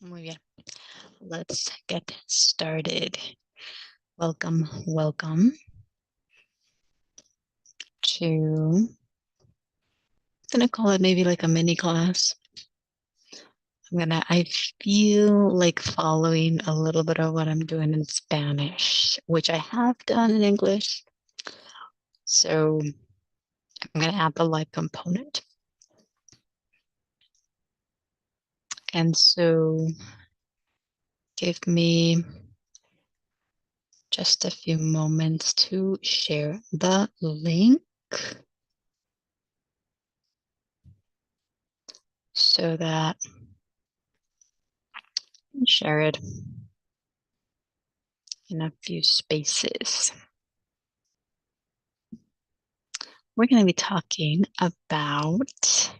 Muy bien. Let's get started. Welcome to, I'm gonna call it maybe like a mini class. I feel like following a little bit of what I'm doing in Spanish, which I have done in English. So I'm gonna add the live component. And so give me just a few moments to share the link so that I can share it in a few spaces. We're going to be talking about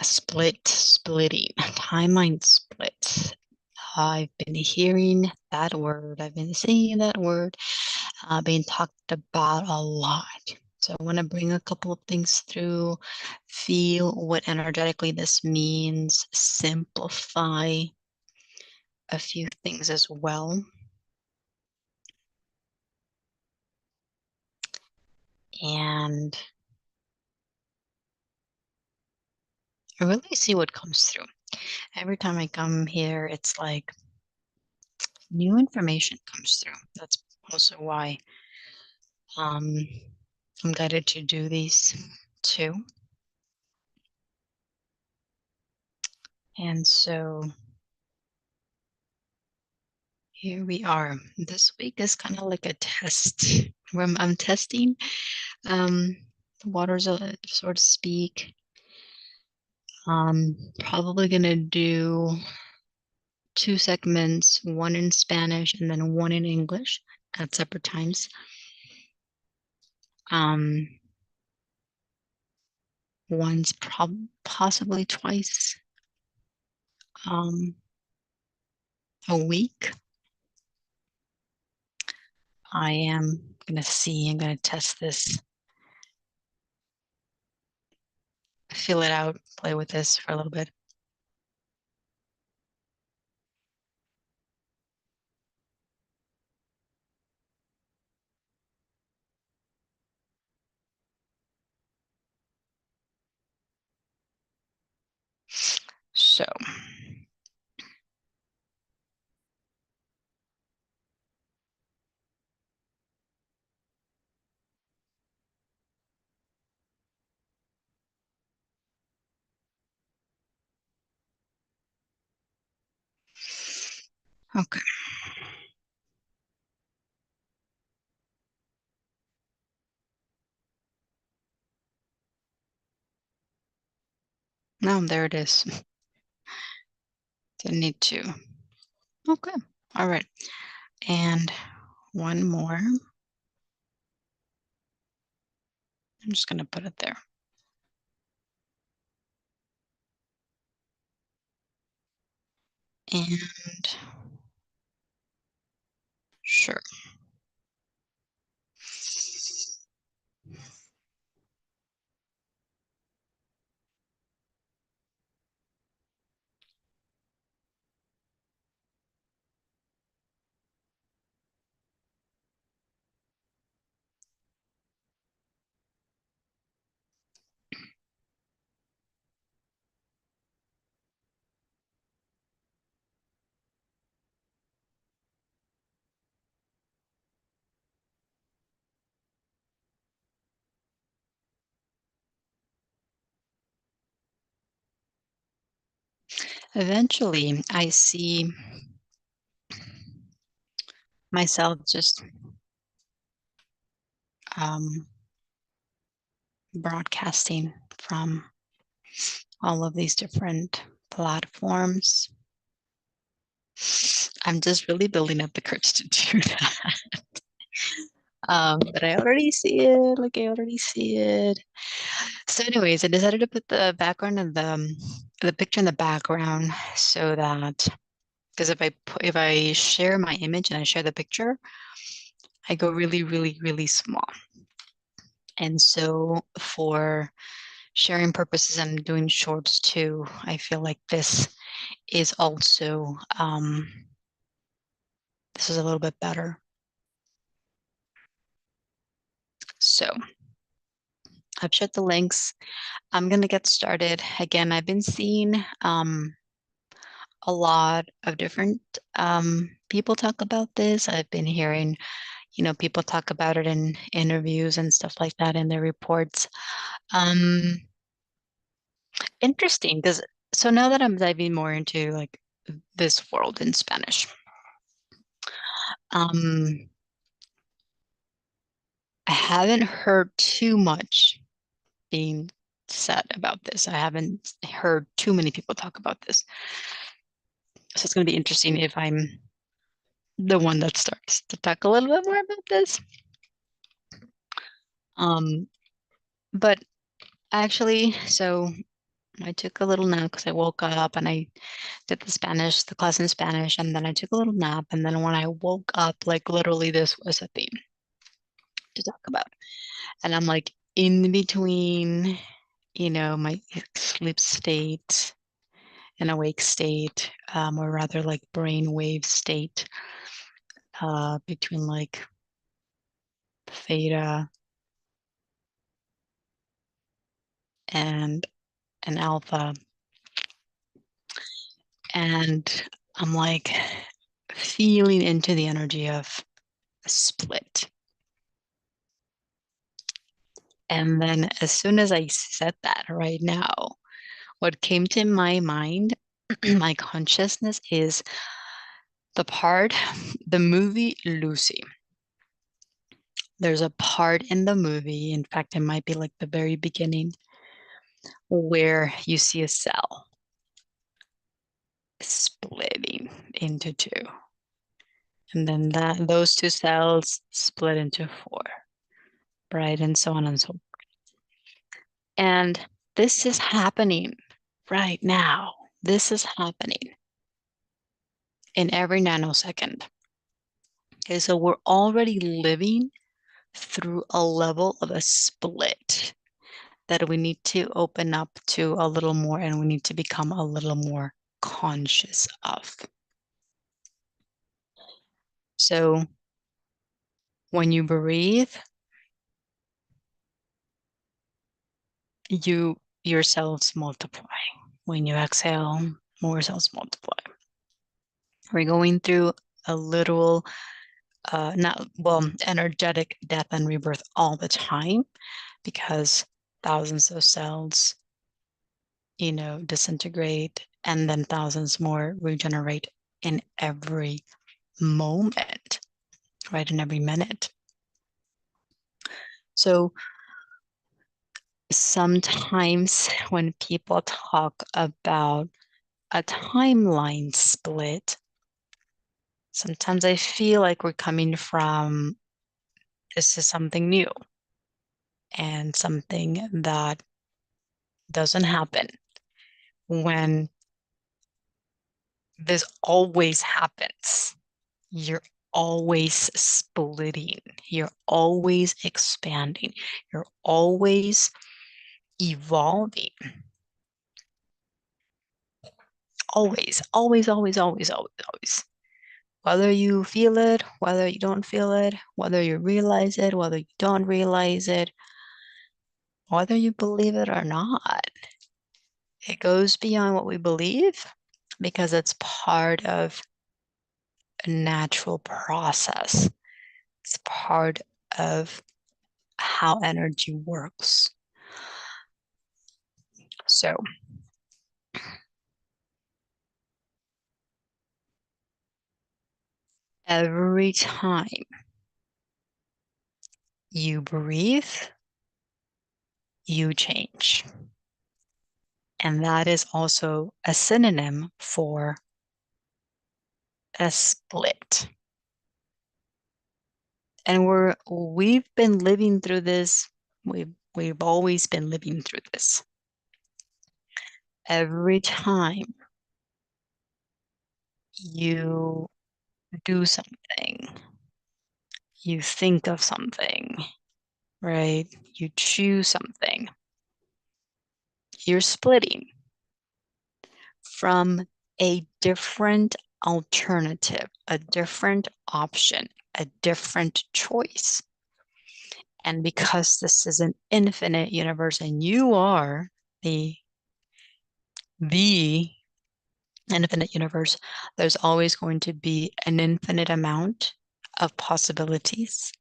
a splitting, timeline split. I've been hearing that word. I've been seeing that word being talked about a lot. So I want to bring a couple of things through, feel what energetically this means, simplify a few things as well. And I really see what comes through. Every time I come here, it's like new information comes through. That's also why um, I'm guided to do these too. And so here we are. This week is kind of like a test where I'm testing the waters, so to speak. Probably going to do 2 segments, one in Spanish and then one in English at separate times. Once, possibly twice a week. I am going to test this, feel it out, play with this for a little bit. So, okay. No, there it is. Didn't need to. Okay. All right. And one more. I'm just going to put it there. And sure. Eventually, I see myself just broadcasting from all of these different platforms. I'm just really building up the courage to do that. But I already see it. Like I already see it. So, anyways, I decided to put the background of the picture in the background so that because if I share my image and I share the picture, I go really, really, really small. And so for sharing purposes and doing shorts too. I feel like is also this is a little bit better. So I've shared the links. I'm gonna get started. Again, I've been seeing a lot of different people talk about this. I've been hearing, people talk about it in interviews and stuff like that in their reports. Um, Interesting, because so now that I'm diving more into like this world in Spanish, um, I haven't heard too much being said about this. I haven't heard too many people talk about this. So it's going to be interesting if I'm the one that starts to talk a little bit more about this. Um, but actually, so I took a little nap because I woke up and I did the class in Spanish, and then I took a little nap. And then when I woke up, like literally, this was a theme to talk about. And I'm like in between, my sleep state and awake state, or rather like brainwave state, between like theta and alpha. And I'm like feeling into the energy of a split. And then as soon as I said that right now, what came to my mind, my consciousness is the movie Lucy. There's a part in the movie, in fact, it might be like the very beginning, where you see a cell splitting into two. And then those two cells split into four, right? And so on and so forth. And this is happening right now. This is happening in every nanosecond. Okay, so we're already living through a level of a split that we need to open up to a little more, and we need to become a little more conscious of. So when you breathe, your cells multiply. When you exhale, more cells multiply. We're going through a literal, not well, energetic death and rebirth all the time, because thousands of cells, disintegrate, and then thousands more regenerate in every moment, right? In every minute. So sometimes when people talk about a timeline split, sometimes I feel like we're coming from this is something new and something that doesn't happen when this always happens. You're always splitting, you're always expanding, you're always evolving. Always, always, always, always, always, always. Whether you feel it, whether you don't feel it, whether you realize it, whether you don't realize it, whether you believe it or not, it goes beyond what we believe because it's part of a natural process. It's part of how energy works. So every time you breathe, you change. And that is also a synonym for a split. And we've been living through this. We've always been living through this. Every time you do something, you think of something, right? You choose something, You're splitting from a different alternative, a different option, a different choice. And because this is an infinite universe and you are the infinite universe, there's always going to be an infinite amount of possibilities,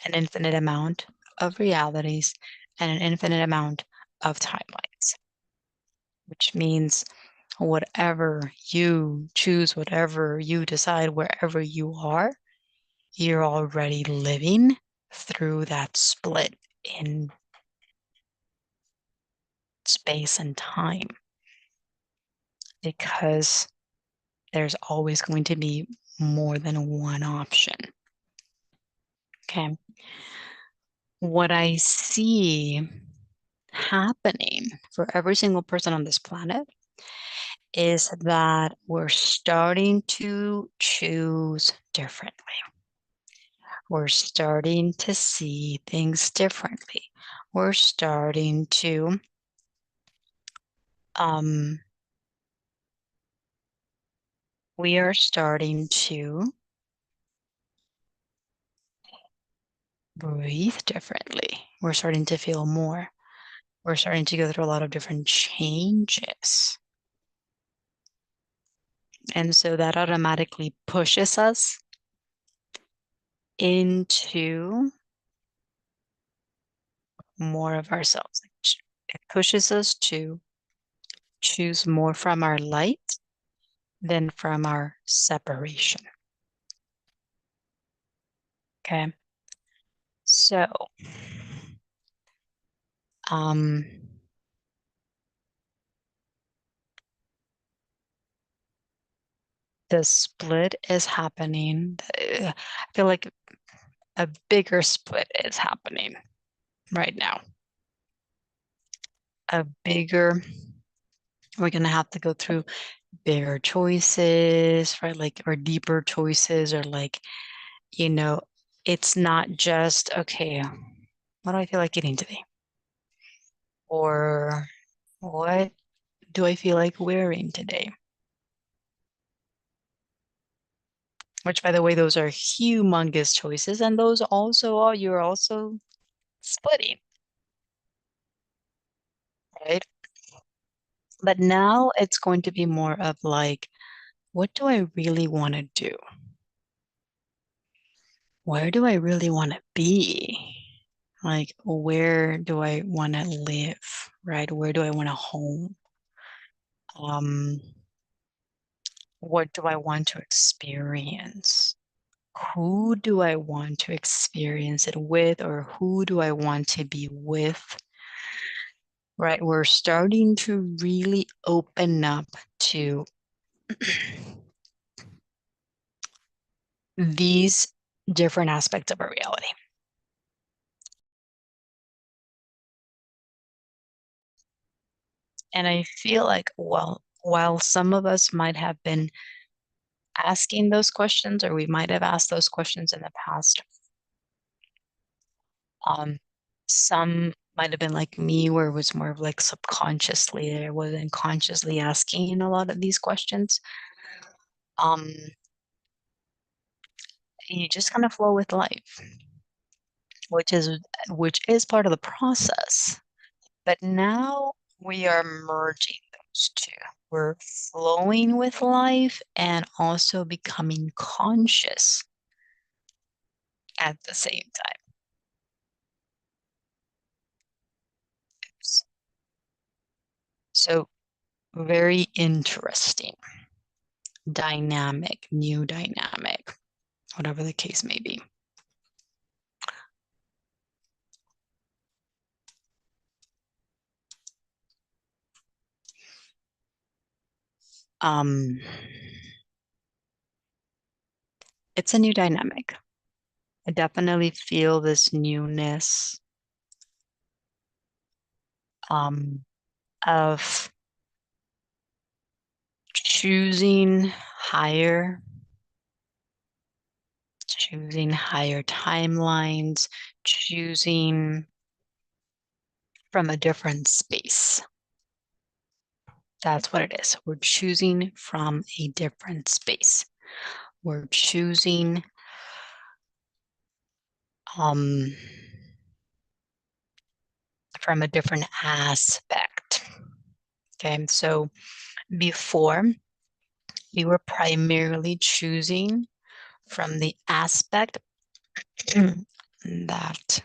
an infinite amount of realities, and an infinite amount of timelines, which means whatever you choose, whatever you decide, wherever you are, you're already living through that split in space and time, because there's always going to be more than one option. Okay. What I see happening for every single person on this planet is that we're starting to choose differently. We're starting to see things differently. We're starting to we are starting to breathe differently. We're starting to feel more. We're starting to go through a lot of different changes. And so that automatically pushes us into more of ourselves. It pushes us to choose more from our light than from our separation. Okay. So, the split is happening. I feel like a bigger split is happening right now. We're going to have to go through bigger choices, right? Like, or deeper choices, or like, it's not just, okay, what do I feel like eating today? Or what do I feel like wearing today? Which, by the way, those are humongous choices. And those also are, you're also splitting, right? But now it's going to be more of like, what do I really want to do? Where do I really want to be? Like, where do I want to live, right? Where do I want to home? Um, what do I want to experience? Who do I want to experience it with, or who do I want to be with? Right? We're starting to really open up to these different aspects of our reality. And I feel like, well, while some of us might have been asking those questions, or we might have asked those questions in the past, some might have been like me, where it was more of like subconsciously, I wasn't consciously asking a lot of these questions. Um, you just kind of flow with life, which is part of the process. But now we are merging those two. We're flowing with life and also becoming conscious at the same time. So very interesting, dynamic, new dynamic, whatever the case may be. Um, it's a new dynamic. I definitely feel this newness of choosing higher, choosing higher timelines, choosing from a different space. That's what it is. We're choosing from a different space. We're choosing from a different aspect. Okay, so before we were primarily choosing from the aspect that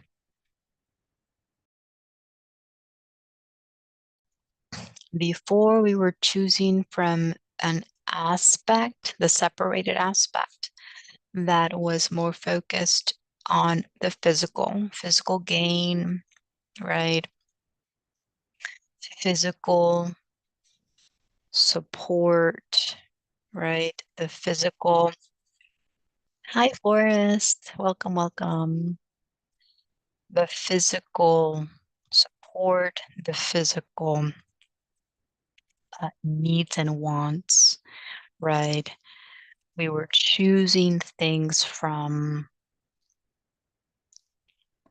before we were choosing from an aspect, the separated aspect that was more focused on the physical gain, right? Physical support, right? The physical. Hi, Forrest. Welcome, welcome. The physical support, the physical needs and wants, right? We were choosing things from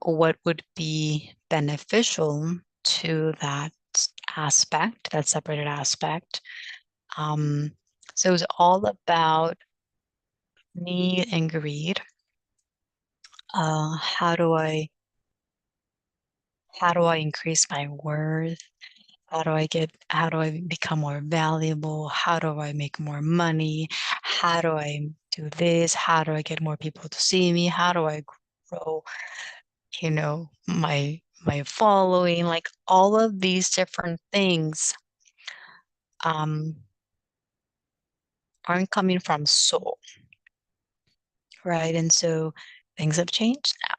what would be beneficial to that aspect, that separated aspect. So it was all about need and greed. How do I increase my worth? How do I become more valuable? How do I make more money? How do I do this? How do I get more people to see me? How do I grow, my following? Like all of these different things um aren't coming from soul, right? And so things have changed now.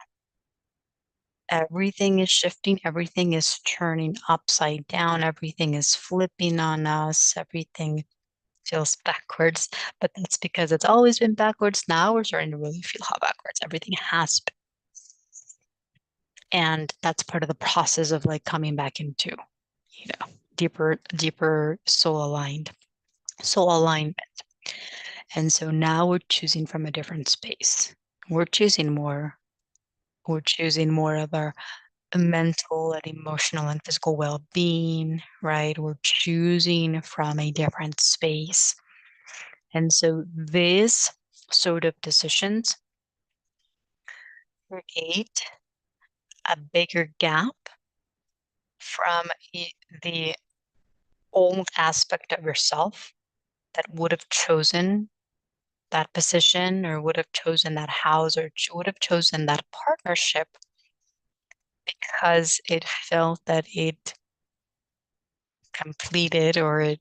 Everything is shifting, everything is turning upside down, everything is flipping on us, everything feels backwards, but that's because it's always been backwards. Now we're starting to really feel how backwards everything has been. And that's part of the process of like coming back into, deeper soul alignment. And so now we're choosing from a different space. We're choosing more. We're choosing more of our mental and emotional and physical well-being, right? We're choosing from a different space. And so these sort of decisions create a bigger gap from the old aspect of yourself that would have chosen that position or would have chosen that house or would have chosen that partnership because it felt that it completed or it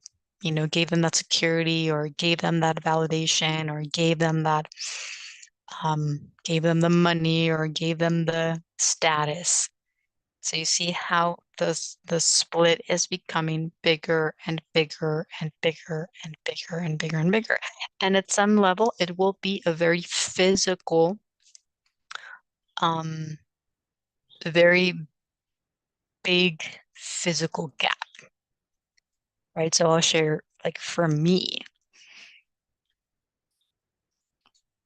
gave them that security or gave them that validation or gave them the money or gave them the status. So you see how the split is becoming bigger and bigger and bigger and bigger and bigger and bigger. And at some level, it will be a very physical, um, very big physical gap, right? So I'll share, like for me,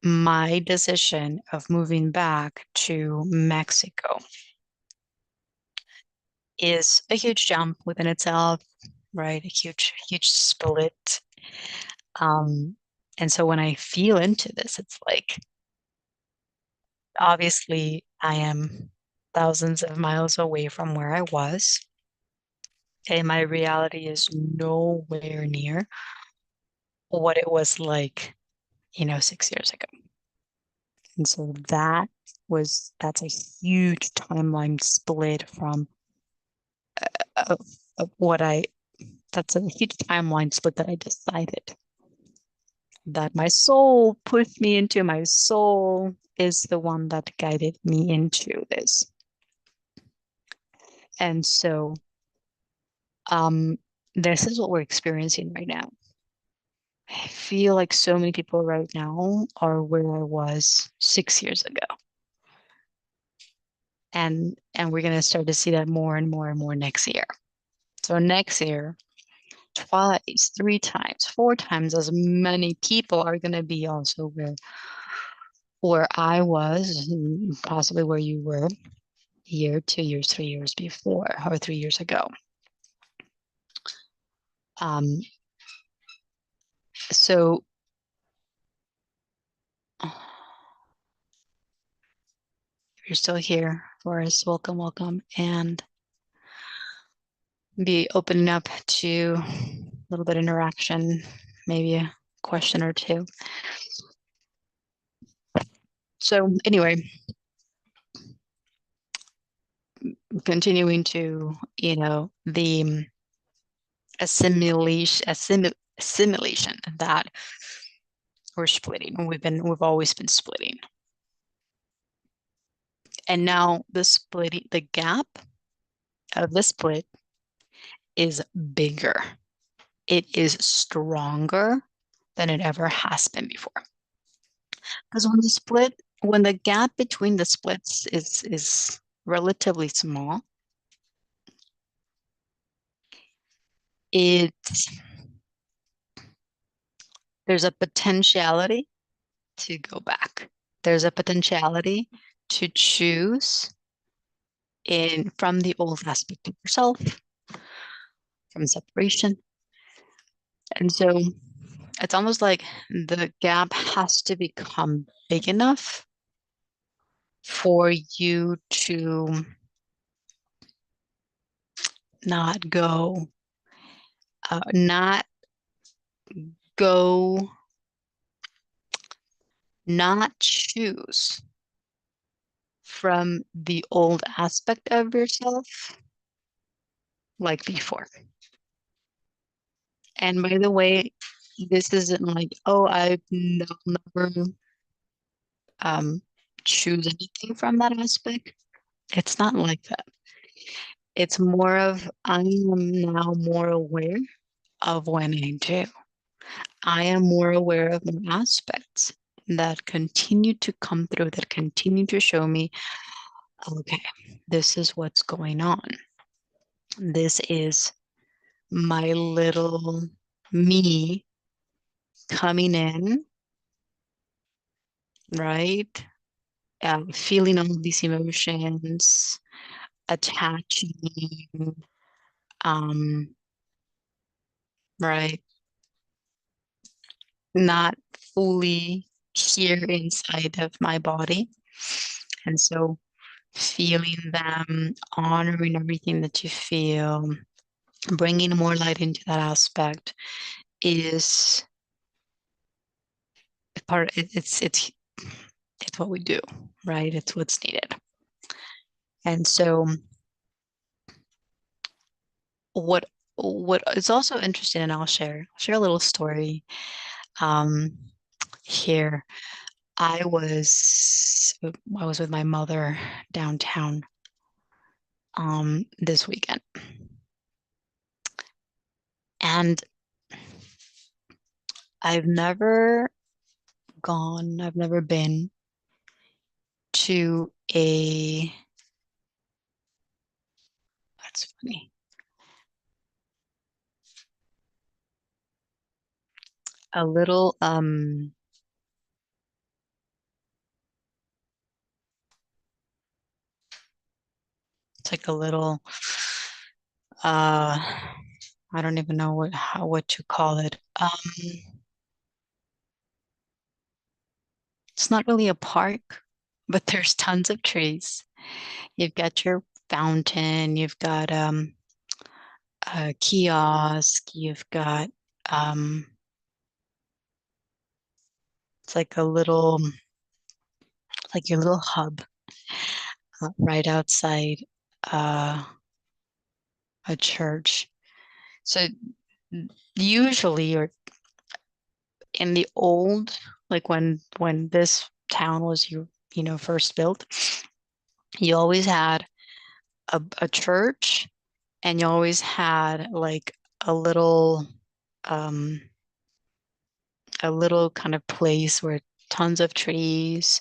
my decision of moving back to Mexico is a huge jump within itself, right? A huge split. And so when I feel into this, it's like, obviously, I am thousands of miles away from where I was. Okay, my reality is nowhere near what it was like, 6 years ago. And so that's a huge timeline split from of, of what I that's a huge timeline split that I decided that my soul pushed me into. My soul is the one that guided me into this. And so this is what we're experiencing right now. I feel like so many people right now are where I was 6 years ago. And we're gonna start to see that more and more and more next year. So next year, twice, 3 times, 4 times as many people are gonna be also where I was, and possibly where you were a year, 2 years, 3 years before, or 3 years ago. Um, so if you're still here, Forrest, welcome, welcome, and be opening up to a little bit of interaction, maybe a question or two. So anyway, continuing to, the assimilation that we're splitting. We've always been splitting. And now the gap of the split is bigger. It is stronger than it ever has been before. Because when the gap between the splits is relatively small, it there's a potentiality to go back. There's a potentiality to choose in from the old aspect of yourself, from separation. And so it's almost like the gap has to become big enough for you to not go, not go, not choose from the old aspect of yourself like before. And by the way, this isn't like, oh, I'll never um, choose anything from that aspect. It's not like that. It's more of I am now more aware of when I do. I am more aware of the aspects that continue to come through, that continue to show me, okay, this is what's going on. This is my little me coming in, right? Feeling all of these emotions, attaching, um, right? Not fully here inside of my body. And so feeling them, honoring everything that you feel, bringing more light into that aspect is it's what we do, right? It's what's needed. And so what what is also interesting, and I'll share a little story um here. I was with my mother downtown this weekend. And I've never been to that's funny, a little, it's like a little, uh, I don't even know what to call it. It's not really a park, but there's tons of trees. You've got your fountain, you've got a kiosk, you've got um, it's like your little hub right outside uh, a church. So usually, or in the old, like when this town was first built, you always had a church, and you always had like a little um a little kind of place where tons of trees,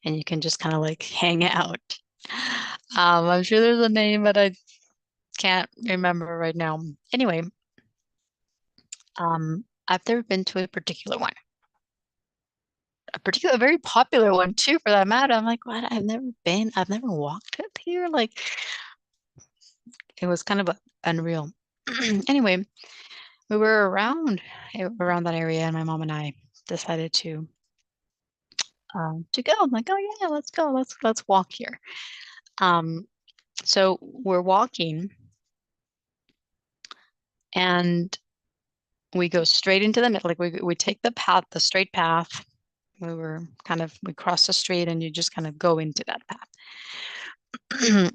and you can just kind of like hang out. I'm sure there's a name, but I can't remember right now. Anyway, I've never been to a particular one, a very popular one too, for that matter. I'm like, what? I've never walked up here. Like, it was kind of unreal. Anyway, we were around that area, and my mom and I decided to go. I'm like, oh yeah, let's go. Let's walk here. Um, so we're walking, and we go straight into the middle. Like we take the path, the straight path. We cross the street, and you just kind of go into that path,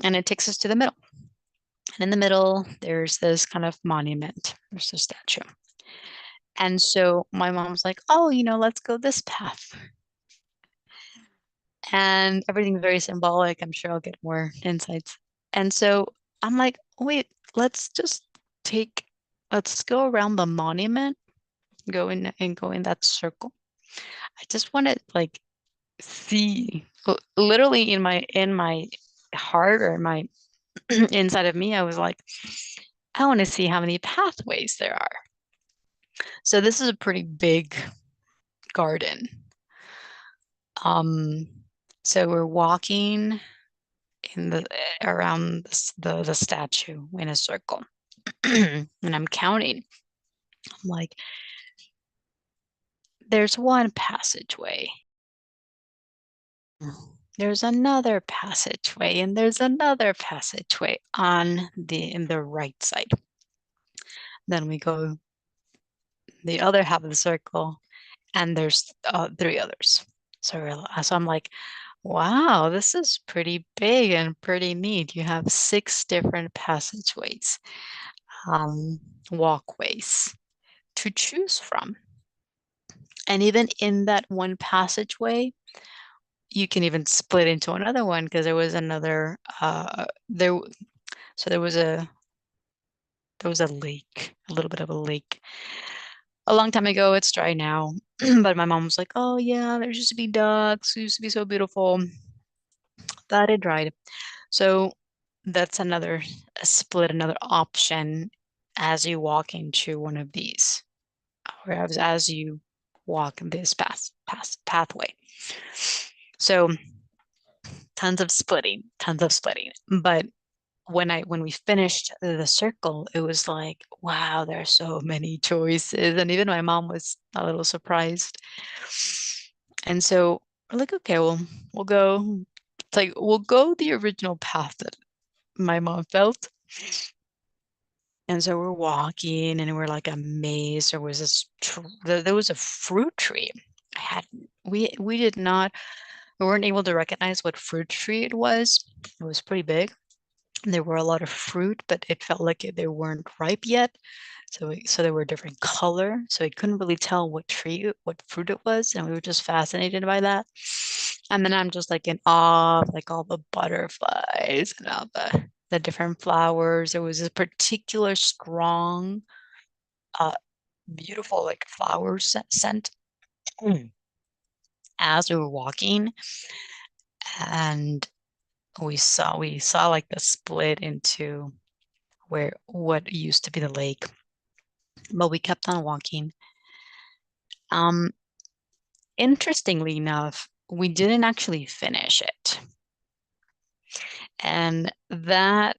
and it takes us to the middle. And in the middle, there's this kind of monument. There's a statue. And so my mom's like, oh, let's go this path. And everything's very symbolic. I'm sure I'll get more insights. And so I'm like, wait, let's just let's go around the monument, go in that circle. I just want to like see literally in my heart or in my inside of me, I was like, I want to see how many pathways there are. So this is a pretty big garden. Um, so we're walking in the around the statue in a circle. And I'm counting. I'm like, there's one passageway. There's another passageway, and there's another passageway in the right side. Then we go the other half of the circle, and there's three others. So I'm like, wow, this is pretty big and pretty neat. You have 6 different passageways, walkways to choose from. And even in that one passageway, you can even split into another one because there was another so there was a lake, a little bit of a lake. A long time ago, it's dry now. But my mom was like, oh yeah, there used to be ducks, it used to be so beautiful. That it dried. So that's another split, another option as you walk into one of these, or as you walk in this pathway. So tons of splitting, tons of splitting. But when we finished the circle, it was like, wow, there are so many choices. And even my mom was a little surprised. And so we're like, okay, well, we'll go. It's like we'll go the original path that my mom felt. And so we're walking and we're like amazed. There was there was a fruit tree. I had we did not we weren't able to recognize what fruit tree it was. It was pretty big. There were a lot of fruit, but it felt like they weren't ripe yet. So they were a different color. So I couldn't really tell what fruit it was, and we were just fascinated by that. And then I'm just like in awe of like all the butterflies and all the different flowers. There was a particular strong, uh, beautiful like flower scent as we were walking, and we saw like the split into where what used to be the lake, but we kept on walking. Um, Interestingly enough, we didn't actually finish it. And that,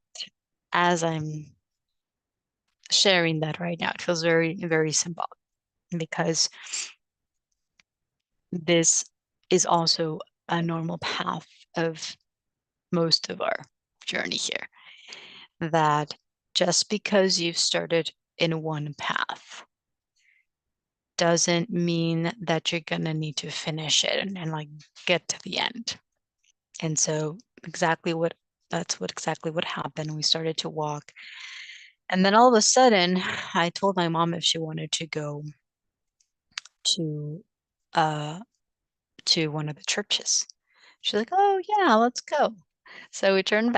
as I'm sharing that right now, it feels very, very symbolic because this is also a normal path of most of our journey here. That just because you've started in one path doesn't mean that you're gonna need to finish it and like get to the end. And so exactly what happened. We started to walk. And then all of a sudden, I told my mom if she wanted to go to uh to one of the churches. She's like, "Oh yeah, let's go." So we turn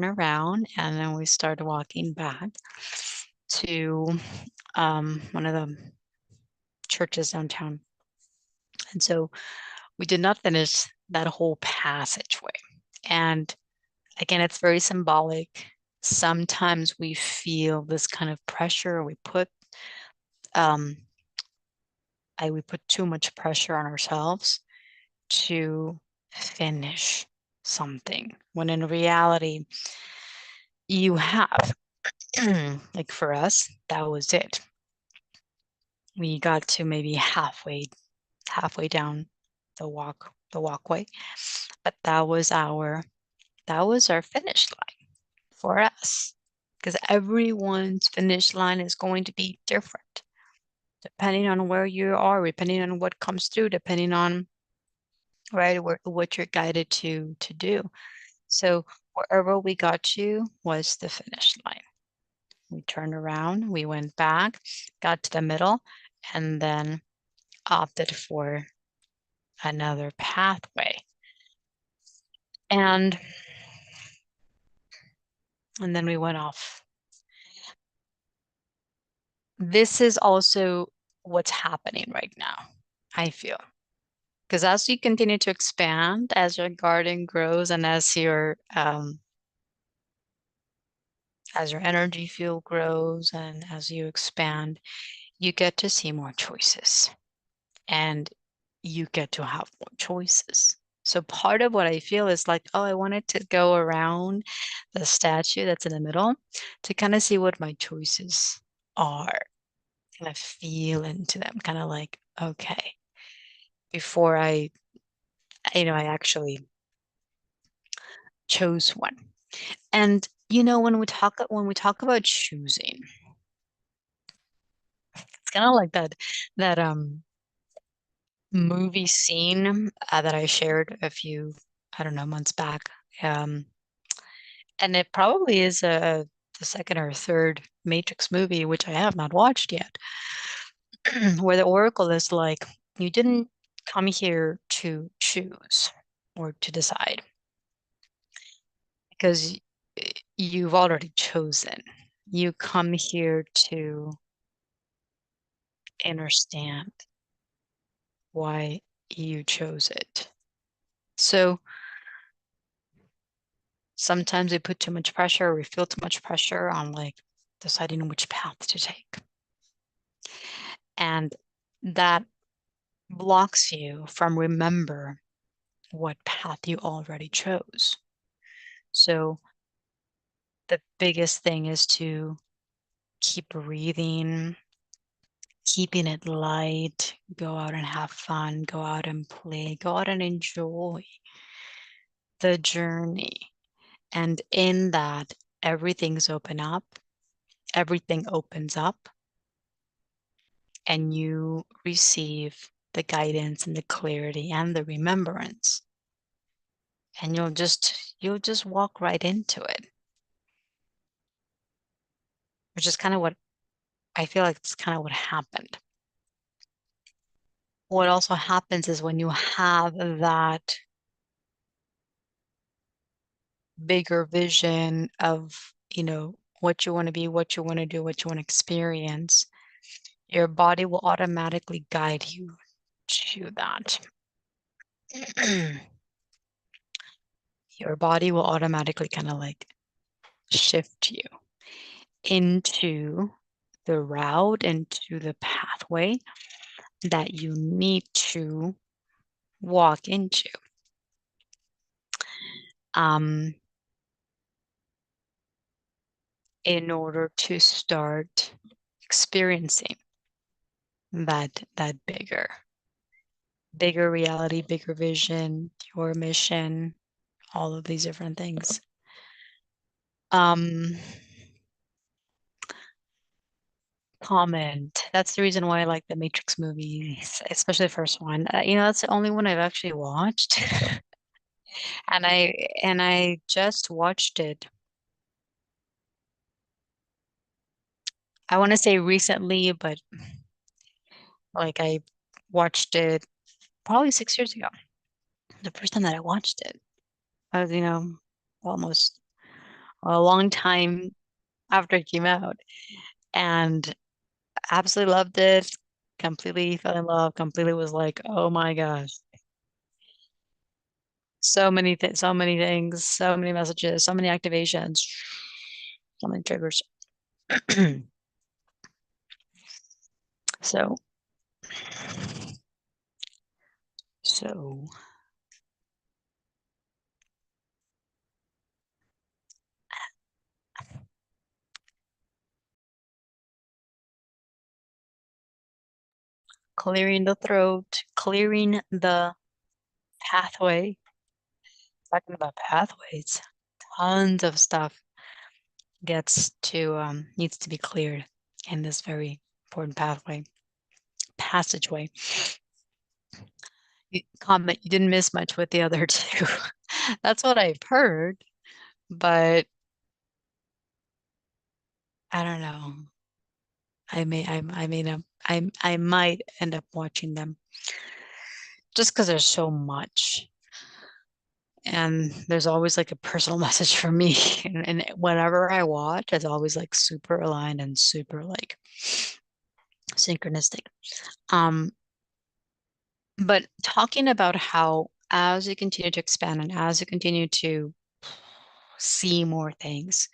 around, and then we started walking back to one of the churches downtown. And so we did not finish that whole passageway. And again, it's very symbolic. Sometimes we feel this kind of pressure. Um, we put too much pressure on ourselves to finish something when in reality you have. Like for us, that was it. We got to maybe halfway down the walkway, but that was our finish line for us. Because everyone's finish line is going to be different, depending on where you are, depending on what comes through, depending on right what you're guided to do. So wherever we got to was the finish line. We turned around, we went back, got to the middle, and then opted for another pathway. And then we went off. This is also what's happening right now, I feel. Because as you continue to expand, as your garden grows, and as your energy field grows, and as you expand, you get to see more choices, and you get to have more choices. So part of what I feel is like, oh, I wanted to go around the statue that's in the middle to kind of see what my choices are, kind of feel into them, kind of like, okay, before I actually chose one. And when we talk about choosing, it's kind of like that movie scene that I shared a few, I don't know, months back. Um, and it probably is the second or third Matrix movie, which I have not watched yet, where the Oracle is like, you didn't come here to choose or to decide because you've already chosen. You come here to understand why you chose it. So sometimes we put too much pressure, we feel too much pressure on like deciding which path to take. And that blocks you from remember what path you already chose. So the biggest thing is to keep breathing, keeping it light, go out and have fun, go out and play, go out and enjoy the journey. And in that, everything opens up, and you receive the guidance and the clarity and the remembrance. And you'll just walk right into it, which is kind of what I feel like it's kind of what happened. What also happens is when you have that bigger vision of, what you want to be, what you want to do, what you want to experience, your body will automatically guide you to that. Your body will automatically kind of like shift you into the route, into the pathway that you need to walk into. Um, in order to start experiencing that bigger reality, bigger vision, your mission, all of these different things. Um, comment. That's the reason why I like the Matrix movies, especially the first one. That's the only one I've actually watched. And I just watched it. I want to say recently, but like I watched it probably 6 years ago. The first time that I watched it. I was, almost a long time after it came out, and absolutely loved it. Completely fell in love. Completely was like, oh my gosh, so many things, so many messages, so many activations, so many triggers. So, so clearing the throat, clearing the pathway. Talking about pathways, tons of stuff needs to be cleared in this very important passageway. Comment, you didn't miss much with the other two. That's what I've heard, but I don't know. I might end up watching them just because there's so much. And there's always like a personal message for me. And whenever I watch, it's always like super aligned and super like synchronistic. Um, but talking about how as you continue to expand and as you continue to see more things,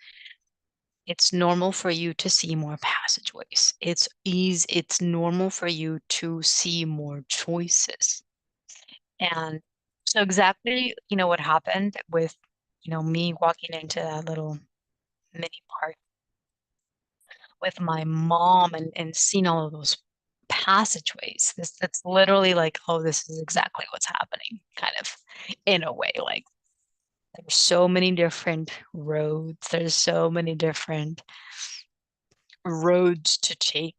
it's normal for you to see more passageways. It's normal for you to see more choices. And so exactly, what happened with, me walking into that little mini park with my mom and seeing all of those passageways. That's literally like, oh, this is exactly what's happening, kind of in a way. Like there's so many different roads, there's so many different roads to take.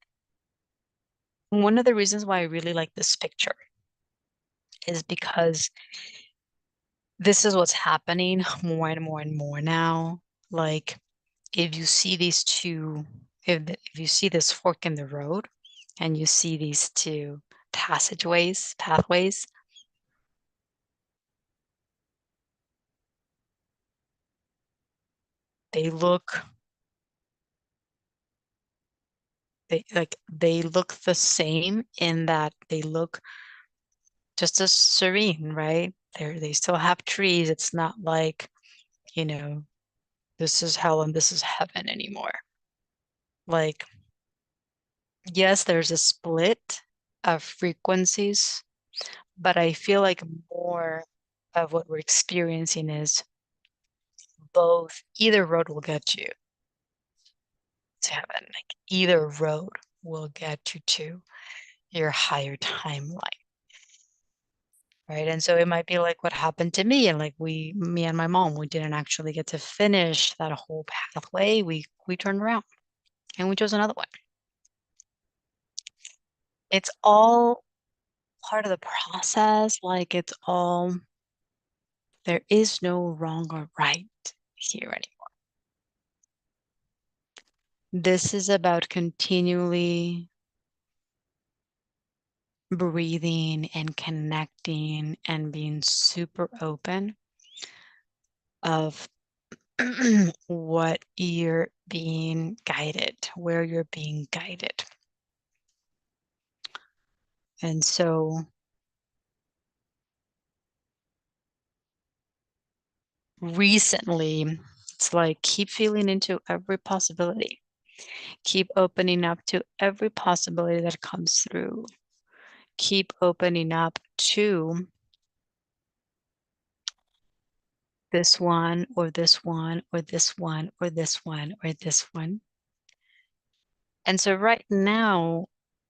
One of the reasons why I really like this picture is because this is what's happening more and more and more now. Like if you see these two, if you see this fork in the road and you see these two pathways, they look they look the same in that they look just as serene, right? They still have trees. It's not like, you know, this is hell and this is heaven anymore. Like, yes, there's a split of frequencies, but I feel like more of what we're experiencing is both, either road will get you to heaven. Like either road will get you to your higher timeline. Right. And so it might be like what happened to me. And like me and my mom, we didn't actually get to finish that whole pathway. We turned around and we chose another one. It's all part of the process. Like there is no wrong or right here anymore. This is about continually breathing and connecting and being super open of what you're being guided, where you're being guided. And so recently, it's like keep feeling into every possibility, keep opening up to every possibility that comes through, keep opening up to this one or this one or this one or this one or this one. And so right now,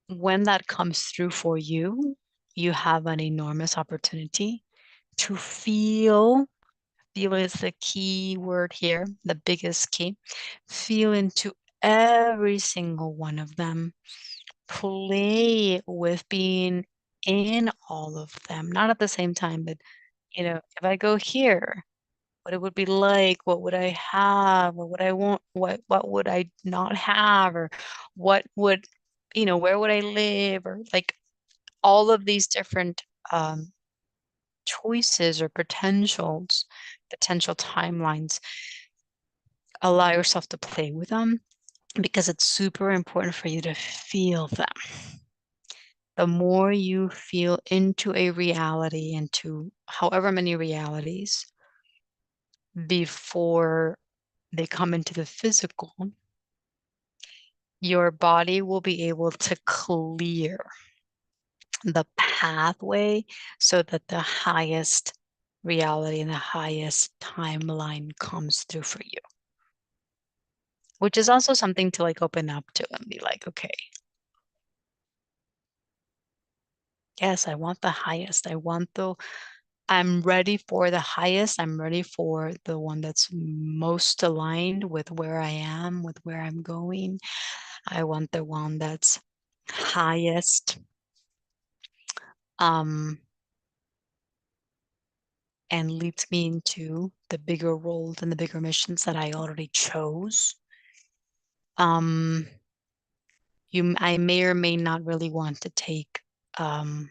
when that comes through for you, you have an enormous opportunity to feel is the key word here, the biggest key. Feel into every single one of them. Play with being in all of them, not at the same time, but if I go here, what it would be like, what would I have, what would I want, what would I not have, or what would, where would I live, or like all of these different choices or potential timelines. Allow yourself to play with them because it's super important for you to feel them. The more you feel into a reality, into however many realities before they come into the physical, your body will be able to clear the pathway so that the highest reality and the highest timeline comes through for you, which is also something to like open up to and be like, okay, Yes, I want the highest. I'm ready for the highest. I'm ready for the one that's most aligned with where I am, with where I'm going. I want the one that's highest, um, and leads me into the bigger roles and the bigger missions that I already chose. Um, I may or may not really want to take um,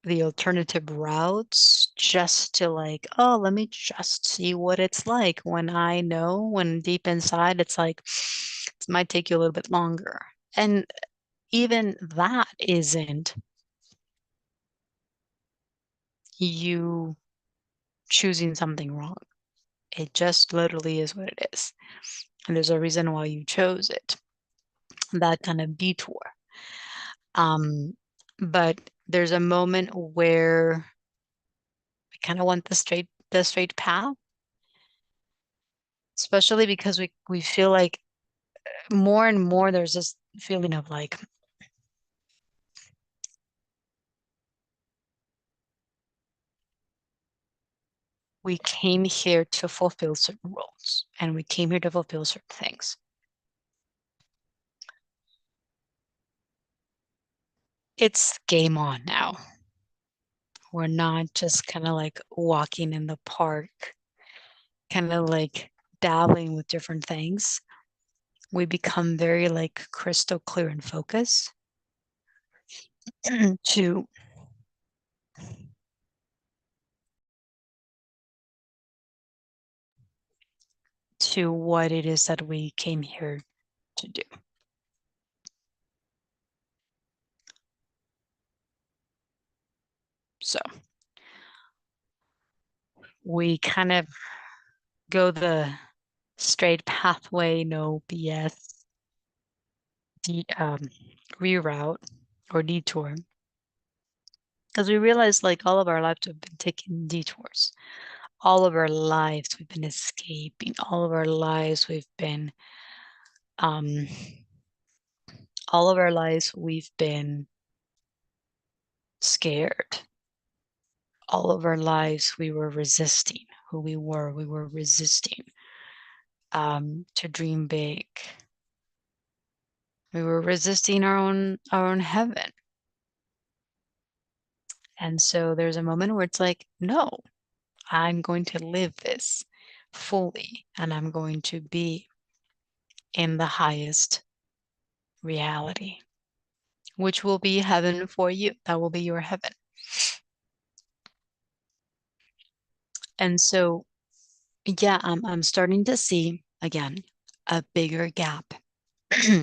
the alternative routes just to like, oh, let me just see what it's like, when I know, when deep inside it's like it might take you a little bit longer. And even that isn't you choosing something wrong. It just literally is what it is. And there's a reason why you chose it, that kind of detour. Um, but there's a moment where I kind of want the straight path, especially because we feel like more and more there's this feeling of like we came here to fulfill certain roles and we came here to fulfill certain things. It's game on now. We're not just kind of like walking in the park, kind of like dabbling with different things. We become very like crystal clear and focus to what it is that we came here to do. So we kind of go the straight pathway, no BS, reroute or detour. Because we realize like all of our lives have been taking detours. All of our lives we've been escaping. All of our lives um, all of our lives we've been scared. All of our lives we were resisting who we were. We were resisting to dream big. We were resisting our own heaven. And so there's a moment where it's like, no, I'm going to live this fully and I'm going to be in the highest reality, which will be heaven for you. That will be your heaven. And so, yeah, I'm starting to see again a bigger gap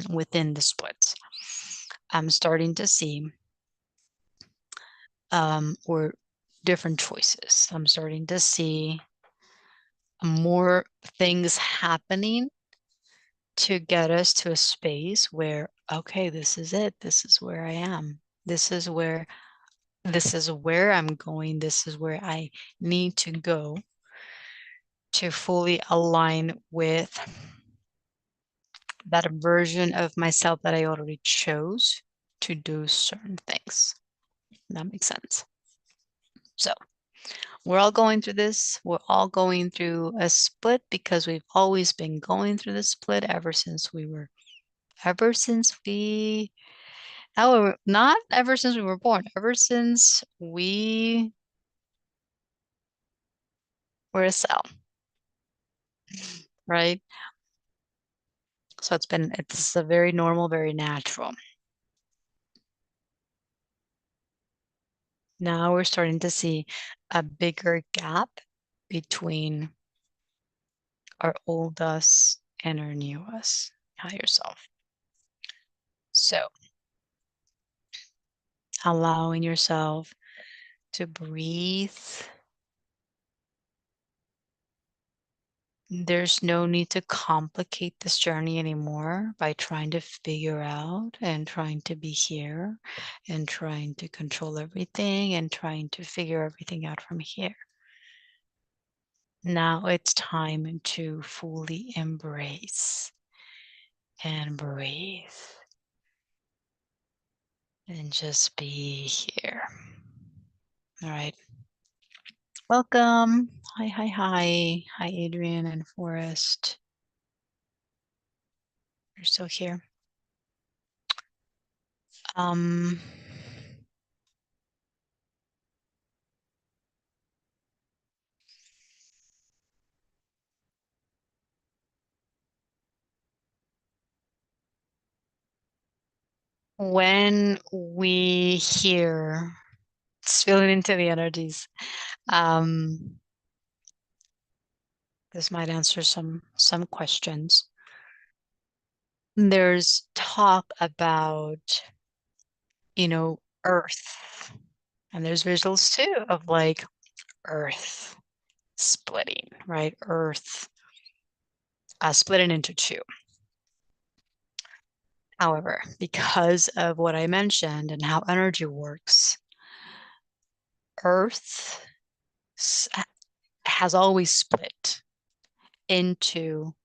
within the splits. I'm starting to see or different choices. I'm starting to see more things happening to get us to a space where, okay, this is it. This is where I am. This is where I'm going. This is where I need to go to fully align with that version of myself that I already chose to do certain things. That makes sense. So we're all going through this. We're all going through a split because we've always been going through the split ever since we, no, not ever since we were born, ever since we were a cell, right? So it's a very normal, very natural. Now we're starting to see a bigger gap between our old us and our new us, higher self. So allowing yourself to breathe. There's no need to complicate this journey anymore by trying to figure out and trying to be here and trying to control everything and trying to figure everything out from here. Now it's time to fully embrace and breathe and just be here. All right. Welcome. Hi, hi, hi. Hi, Adrian and Forrest. You're still here. Um, when we hear, just feeling into the energies, this might answer some questions. There's talk about, Earth, and there's visuals too of like Earth splitting, right? Earth splitting into two. However, because of what I mentioned and how energy works, Earth has always split into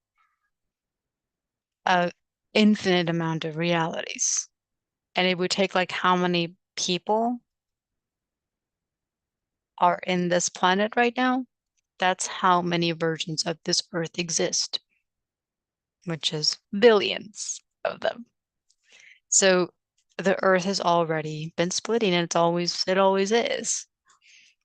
a infinite amount of realities. And it would take like how many people are in this planet right now? That's how many versions of this Earth exist, which is billions of them. So the Earth has already been splitting, and it always is,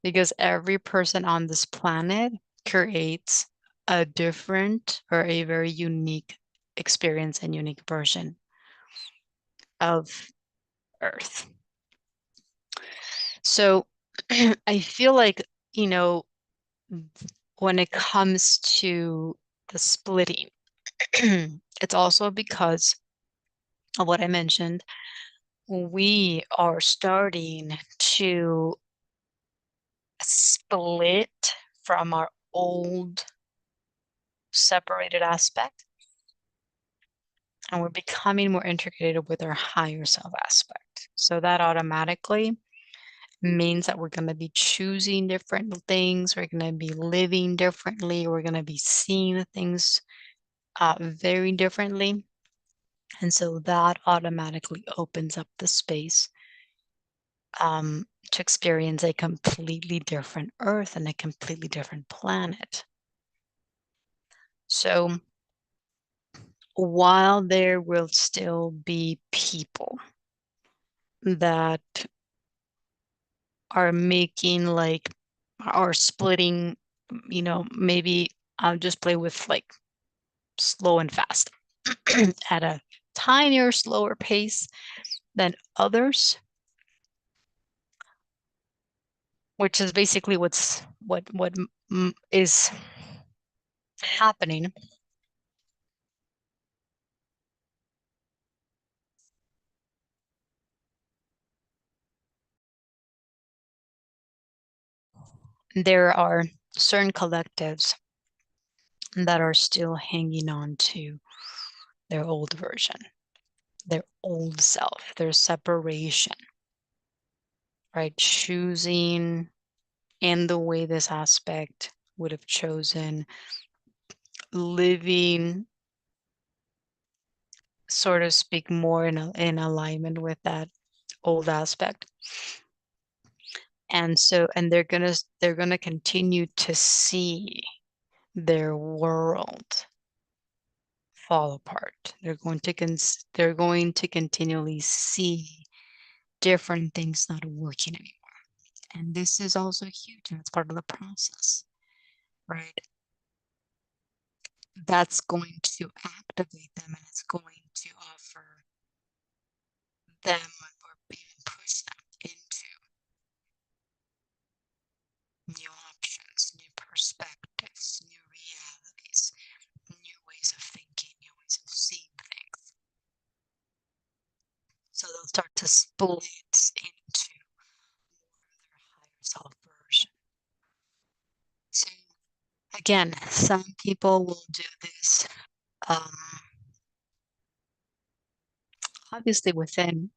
because every person on this planet creates a different or a very unique experience and unique version of Earth. So I feel like, when it comes to the splitting, it's also because of what I mentioned. We are starting to split from our old separated aspect, and we're becoming more integrated with our higher self aspect. So that automatically means that we're going to be choosing different things, we're going to be living differently, we're going to be seeing things very differently. And so that automatically opens up the space to experience a completely different Earth and a completely different planet. So while there will still be people that are making like, are splitting, maybe I'll just play with like slow and fast at a tinier, slower pace than others, which is basically what is happening. There are certain collectives that are still hanging on to their old version, their old self, their separation, right? Choosing in the way this aspect would have chosen, living, sort of speak more in alignment with that old aspect. And so, and they're gonna continue to see their world fall apart. They're going to continually see different things not working anymore. And this is also huge, and it's part of the process, right? That's going to activate them, and it's going to offer them or even push them into new options, new perspectives, new realities, new ways of thinking, new ways of seeing things. So they'll start to split into more of their higher self version. So again, some people will do this obviously within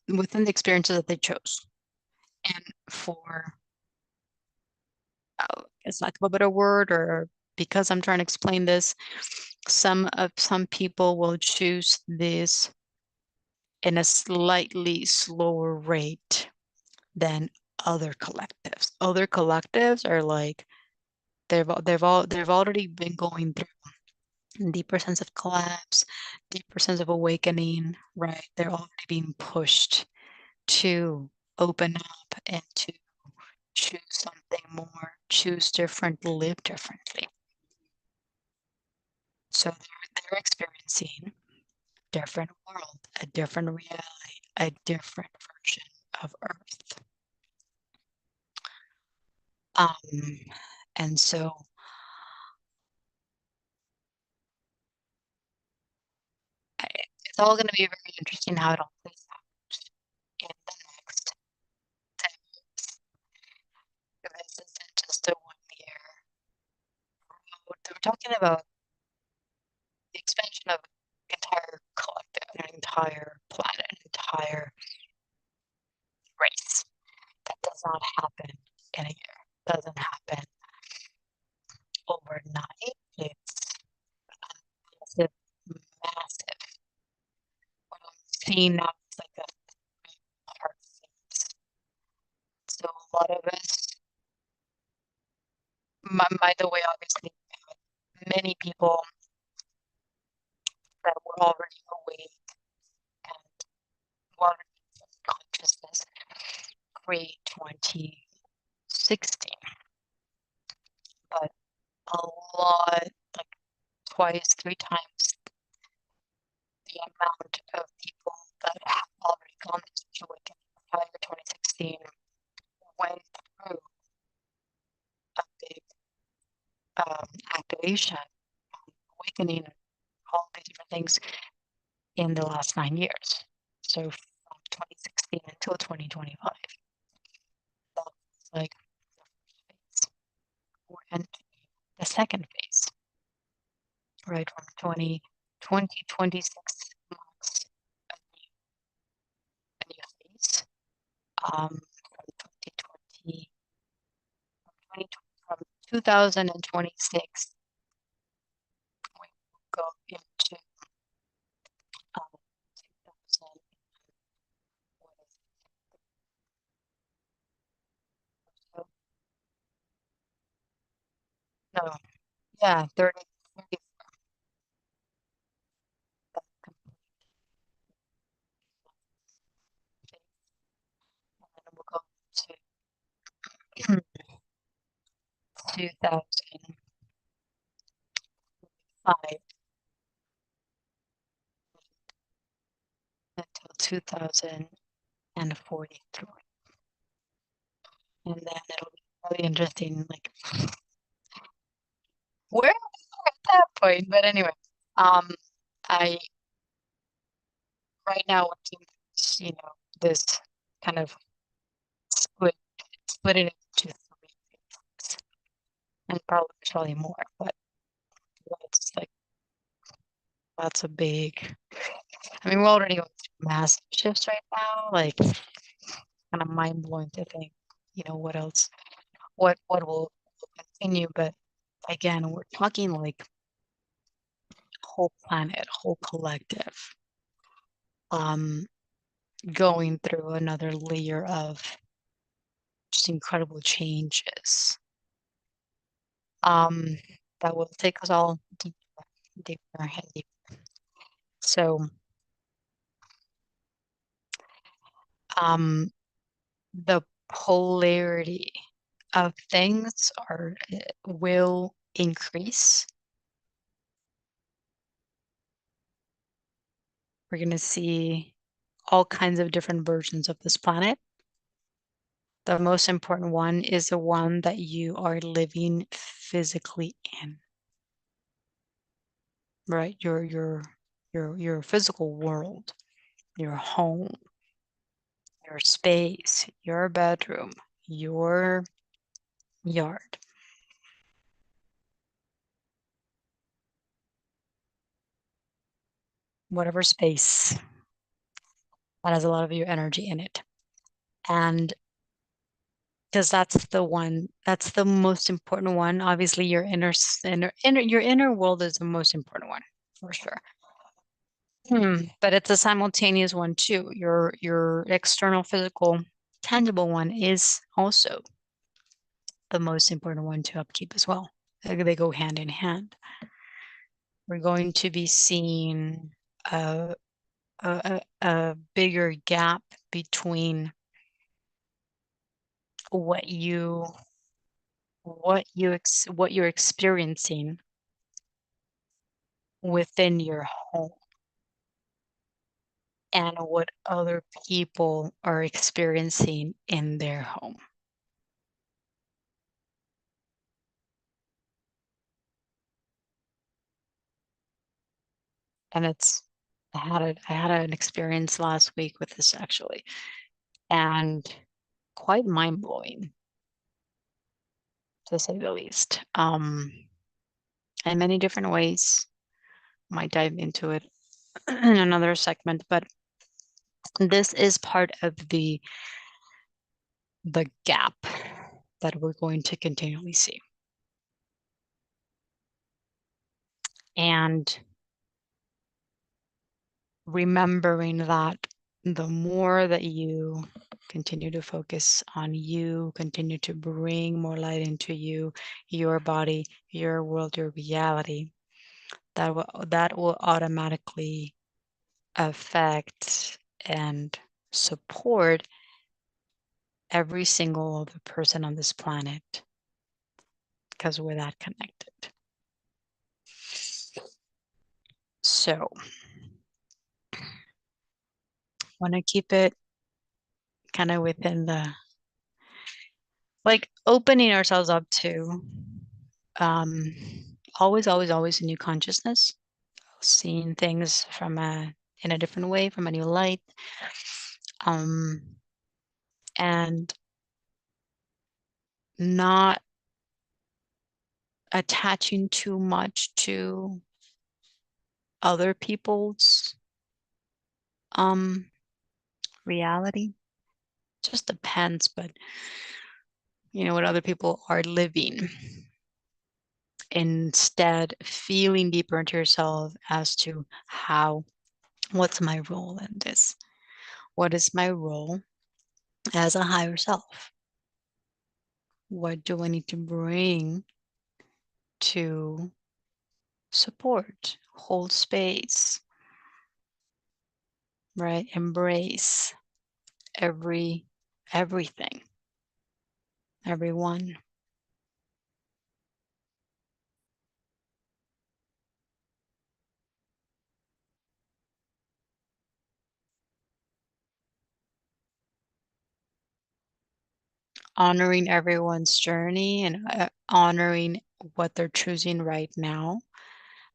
the experiences that they chose. And for it's lack of a better word, or because I'm trying to explain this, some people will choose this in a slightly slower rate than other collectives. Other collectives are like they've already been going through deeper sense of collapse, deeper sense of awakening, right? They're already being pushed to open up and to choose something more, choose different, live differently. So they're experiencing different world, a different reality, a different version of Earth. And so it's all going to be very interesting how it all plays out in the next 10 years. This isn't just a 1 year road. We're talking about the expansion of an entire collective, an entire planet, an entire race. That does not happen in a year. Doesn't happen overnight. It's massive, massive. What I'm seeing now is like a hard phase. So a lot of us, by the way, obviously, many people that were already awake and were already in consciousness pre-2016, but a lot, like twice, 3 times the amount of people that have already gone into awakening prior to 2016 went through a big activation, awakening, all these different things in the last 9 years. So from 2016 until 2025, that's like the first phase. We're entering the second phase, right? From 2026 marks a new phase. From 2020, from 2026, we will go into 2000, what is it? No, yeah, 30, that's complete phase. And then we'll go to 2005 until 2043. And then it'll be really interesting, like where are we at that point? But anyway, I right now working this, this kind of split it into 3 phases, and probably more, but it's like that's a big. I mean, we're already going through massive shifts right now, like kind of mind blowing to think, what else, what will continue, but again, we're talking like whole planet, whole collective, um, going through another layer of just incredible changes, um, that will take us all deeper, deeper and deeper. So, the polarity of things will increase. We're going to see all kinds of different versions of this planet. The most important one is the one that you are living physically in, right? Your physical world, your home, your space, your bedroom, your yard, whatever space that has a lot of your energy in it. And because that's the most important one. Obviously, your inner your inner world is the most important one for sure. But it's a simultaneous one too. Your external physical tangible one is also the most important one to upkeep as well. They go hand in hand. We're going to be seeing a bigger gap between what you're experiencing within your home and what other people are experiencing in their home. And I had an experience last week with this actually, and quite mind-blowing to say the least. In many different ways. Might dive into it in another segment, but this is part of the gap that we're going to continually see. And remembering that the more that you continue to focus on you, continue to bring more light into you, your body, your world, your reality, that will automatically affect and support every single other person on this planet because we're that connected. So want to keep it kind of within the like opening ourselves up to um always a new consciousness, seeing things from a in a different way, from a new light, um and not attaching too much to other people's um reality. Just depends, but you know what other people are living. Instead, feeling deeper into yourself as to what's my role in this? What is my role as a higher self? What do I need to bring to support, hold space, right? Embrace everything, everyone. Honoring everyone's journey and honoring what they're choosing right now,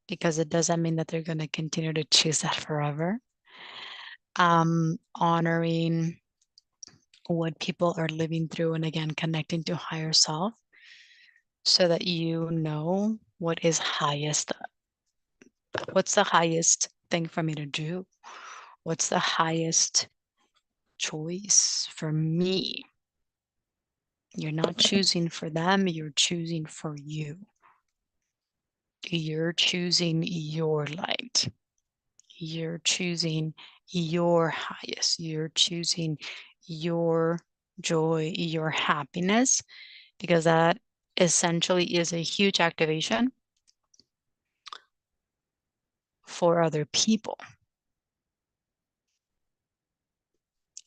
because it doesn't mean that they're going to continue to choose that forever. Honoring what people are living through, and again, connecting to higher self so that you know what's the highest thing for me to do? What's the highest choice for me? You're not choosing for them, you're choosing for you. You're choosing your light. You're choosing your highest. You're choosing your joy, your happiness, because that essentially is a huge activation for other people.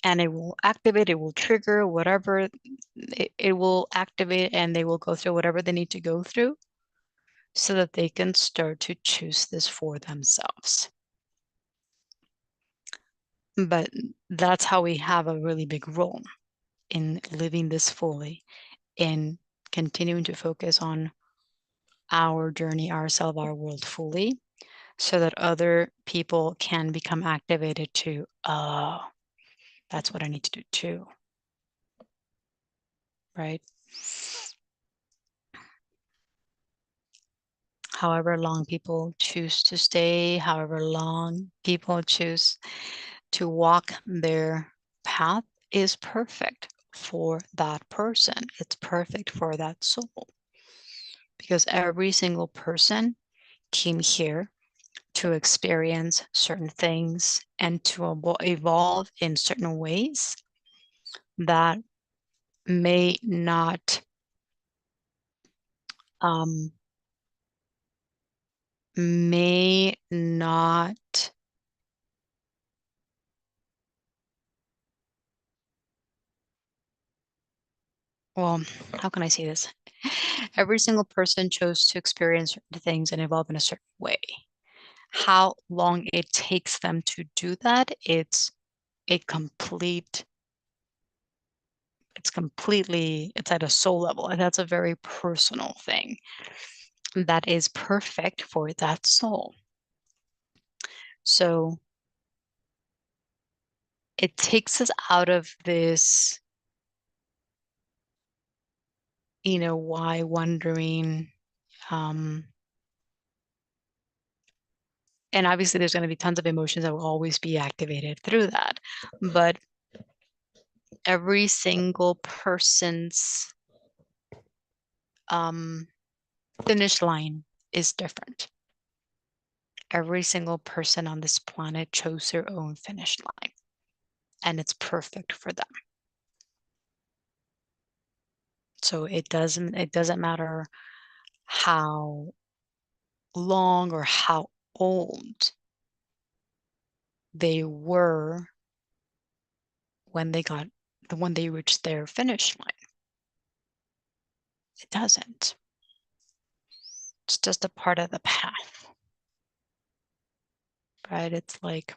And it will activate, it will trigger whatever, it will activate, and they will go through whatever they need to go through so that they can start to choose this for themselves. But that's how we have a really big role in living this fully, in continuing to focus on our journey, ourselves, our world fully, so that other people can become activated to, oh, that's what I need to do too, right? However long people choose to stay, however long people choose to walk their path is perfect for that person. It's perfect for that soul, because every single person came here to experience certain things and to evolve in certain ways that may not um, may not well, how can I say this? Every single person chose to experience certain things and evolve in a certain way. How long it takes them to do that, a complete it's at a soul level, and that's a very personal thing that is perfect for that soul. So it takes us out of this, why wondering. Um, and obviously, there's going to be tons of emotions that will always be activated through that. But every single person's um, finish line is different. Every single person on this planet chose their own finish line, and it's perfect for them. So it doesn't matter how long or how old they were when they reached their finish line. It doesn't. It's just a part of the path, right? It's like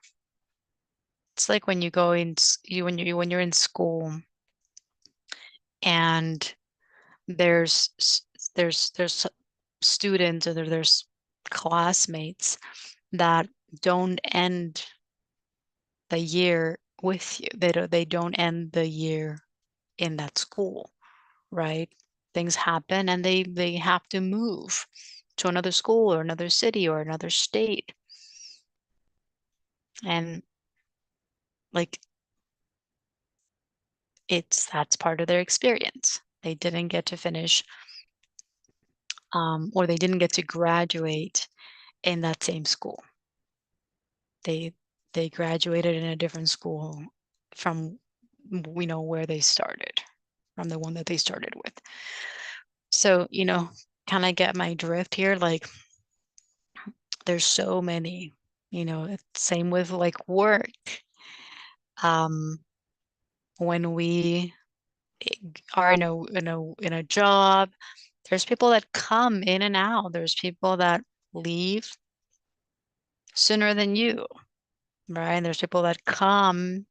when you go in when you're in school and there's there's students or there's classmates that don't end the year with you. They don't end the year in that school, right? Things happen and they have to move to another school or another city or another state. And like that's part of their experience. They didn't get to finish or they didn't get to graduate in that same school. They they graduated in a different school from where they started, from the one that they started with. So, kind of get my drift here. Like there's so many, same with like work. Um, when we are in a job, there's people that come in and out. There's people that leave sooner than you, right? And there's people that come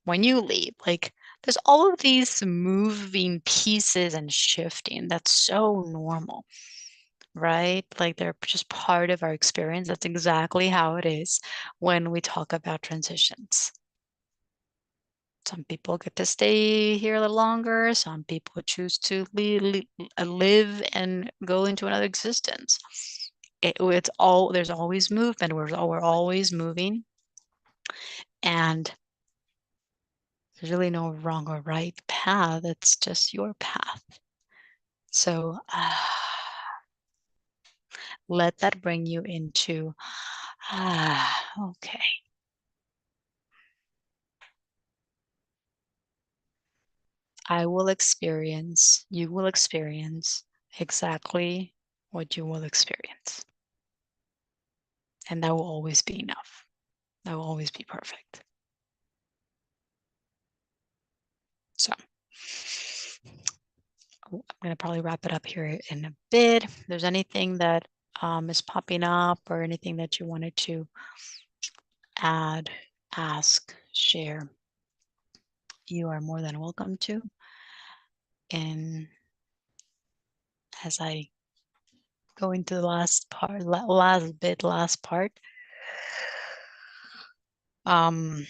when you leave. Like there's all of these moving pieces and shifting. That's so normal, right? Like they're just part of our experience. That's exactly how it is when we talk about transitions. Some people get to stay here a little longer. Some people choose to live and go into another existence. There's always movement. We're always moving, and there's really no wrong or right path. It's just your path. So let that bring you into okay. You will experience exactly what you will experience. And that will always be enough. That will always be perfect. So I'm going to probably wrap it up here in a bit. If there's anything that is popping up or anything that you wanted to add, ask, share, you are more than welcome to. And as I go into the last part, last part, um,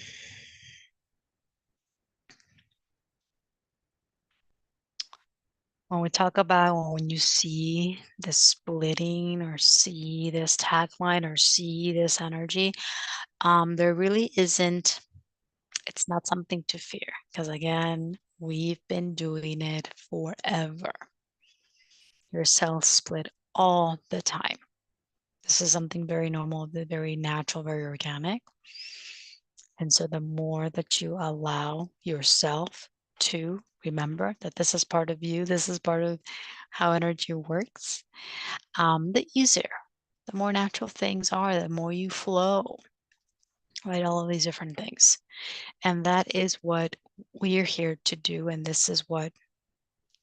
when we talk about when you see this splitting or see this tagline or see this energy, there really isn't, it's not something to fear because again, we've been doing it forever. Your cells split all the time. This is something very normal, very natural, very organic. And so the more that you allow yourself to remember that this is part of you, this is part of how energy works, the easier, the more natural things are, the more you flow, right? All of these different things. And that is what we're here to do. And this is what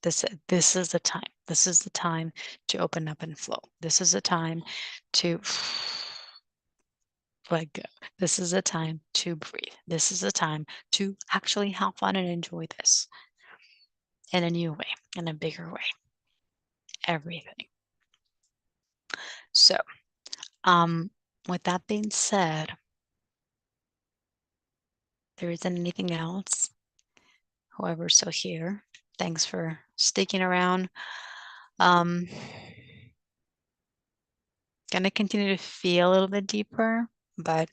this is the time. This is the time to open up and flow. This is the time to let go. This is the time to breathe. This is the time to actually have fun and enjoy this in a new way, in a bigger way. Everything. So, with that being said, there isn't anything else. Whoever's still here, thanks for sticking around. Gonna continue to feel a little bit deeper, but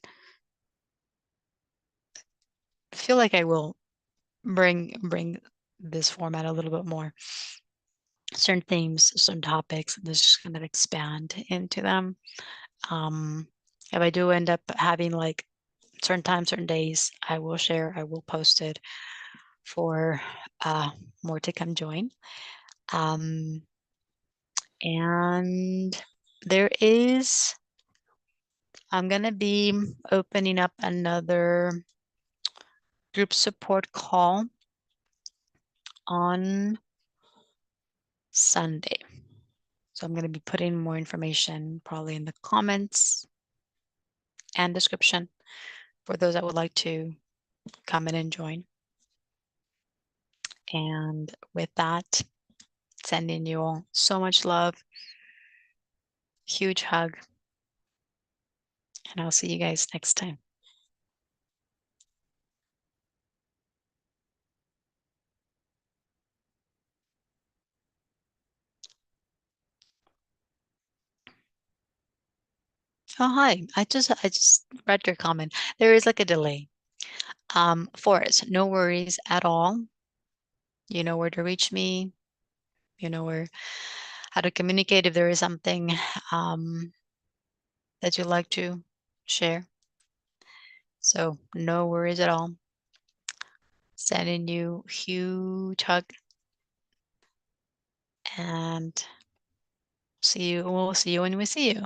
I feel like I will bring this format a little bit more. Certain themes, certain topics, and just kind of expand into them. If I do end up having like certain times, certain days, I will share, I will post it for more to come join. And I'm going to be opening up another group support call on Sunday. So I'm going to be putting more information probably in the comments and description for those that would like to come in and join. And with that, sending you all so much love, huge hug, and I'll see you guys next time. Oh, hi. I just read your comment. There is like a delay. Forrest, no worries at all. You know where to reach me. You know how to communicate if there is something that you'd like to share. So no worries at all. Sending you huge hug, and we'll see you when we see you.